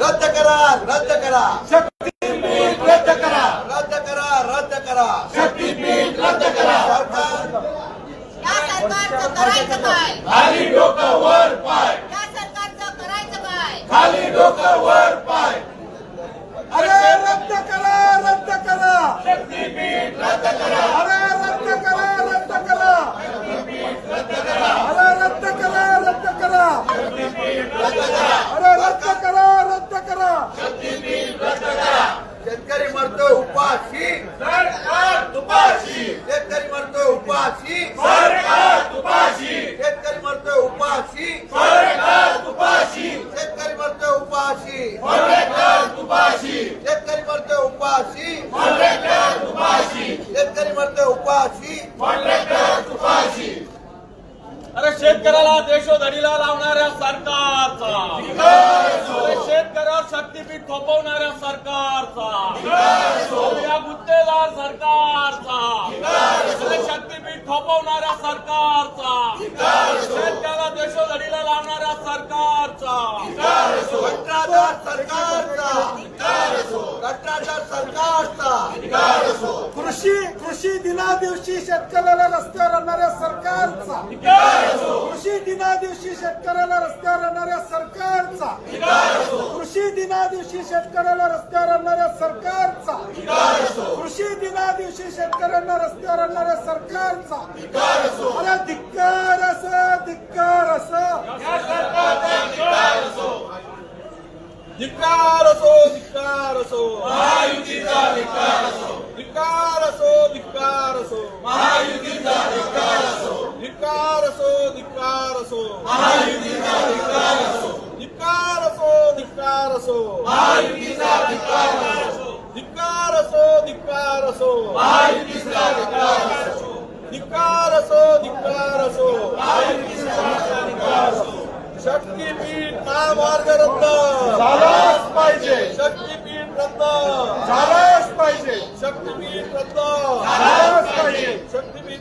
रद्द करा, रद्द करा, शक्तीपीठ रद्द करा, रद्द करा, रद्द करा, शक्तीपीठ रद्द करा. सरकार या सरकारचं करायचं काय? खाली डोकं वर पाय, या सरकारचं करायचं काय? खाली डोकं वर पाय. अरे रद्द करा, रद्द करा, शक्तीपीठ रद्द करा, अरे रद्द करा, रद्द करा, अरे रद्द करा, रद्द करा, अरे रद्द करा, रद्द करा. शेतकरी मरतोय उपाशी, सरकार तुपाशी, शेतकरी मरतोय उपाशी, सरकार तुपाशी, शेतकरी मरतोय उपाशी, सरकार तुपाशी, शेतकरी मरतोय उपाशी, सरकार तुपाशी, शेतकरी मरतोय उपाशी, सरकार तुपाशी, शेतकरी मरतोय उपाशी. सरकार तुपाशी. अरे शेतकऱ्याला देशोधडीला लावणाऱ्या सरकारचा, अरे शेतकऱ्यावर शक्तीपीठ थोपवणाऱ्या सरकारचा, या गुत्तेदार सरकारचा, अरे शक्तीपीठ थोपवणाऱ्या सरकारचा, शेतकऱ्याला देशोधडीला लावणाऱ्या सरकारचा, कंत्राटदार सरकारचा, कंत्राटदार सरकारचा, कृषी दिना दिवशी शेतकऱ्याला रस्त्यावर आणणाऱ्या सरकारचा, कृषी दिना दिवशी शेतकऱ्याला रस्त्यावर आणणाऱ्या सरकारचा, कृषी दिना दिवशी शेतकऱ्याला रस्त्यावर आणणाऱ्या सरकारचा, कृषी दिना दिवशी शेतकऱ्यांना रस्त्यावर आणणाऱ्या सरकारचा. अरे धिक्कार असो, धिक्कार असो. धिक्कार असो, धिक्कार असो, महायुतीचा धिक्कार असो, धिक्कार असो, धिक्कार असो, महायुतीचा धिक्कार असो, धिक्कार असो, धिक्कार असो, महायुतीचा धिक्कार असो, धिक्कार असो, धिक्कार असो, महायुतीचा धिक्कार असो, धिक्कार असो, धिक्कार असो, महायुतीचा धिक्कार असो, धिक्कार असो, धिक्कार असो, महायुतीचा धिक्कार असो. शक्तीपीठ महामार्ग रद्द झालाच पाहिजे, शक्तीपीठ रद्द झालाच पाहिजे, शक्तीपीठ रद्द झालाच पाहिजे. शक्तीपीठ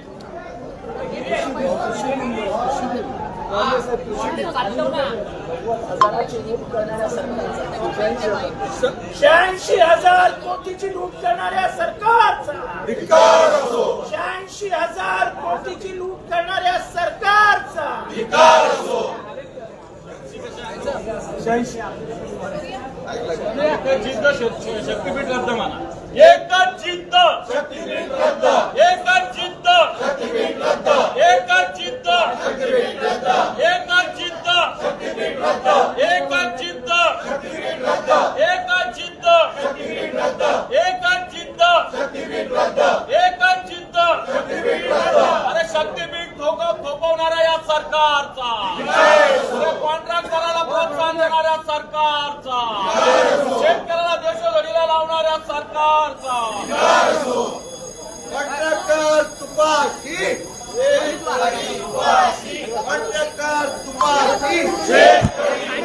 86,000 कोटीची लूट करणाऱ्या सरकारचा, धिक्कार असो, 86,000 कोटीची लूट करणाऱ्या सरकारचा, धिक्कार असो. जिद्द शक्तीपीठ रद्द म्हणा, एकच जिद्द शक्तीपीठ रद्द, एकच जिद्द शक्तीपीठ रद्द, एकच जिद्द शक्तीपीठ रद्द, एकच जिद्द शक्तीपीठ रद्द, एकच जिद्द शक्तीपीठ रद्द, एकच जिद्द शक्तीपीठ रद्द, एकच जिद्द शक्तीपीठ रद्द, एकच जिद्द शक्तीपीठ रद्द. अरे शक्तीपीठ थोपवणाऱ्या या सरकारचा, अरे कॉन्ट्रॅक्टराला प्रोत्साहन देणाऱ्या सरकारचा, शेतकऱ्याला देशोधडीला लावणाऱ्या सरकारचा, कंत्राटदार तुपाशी, कंत्राटदार तुपाशी, शेतकरी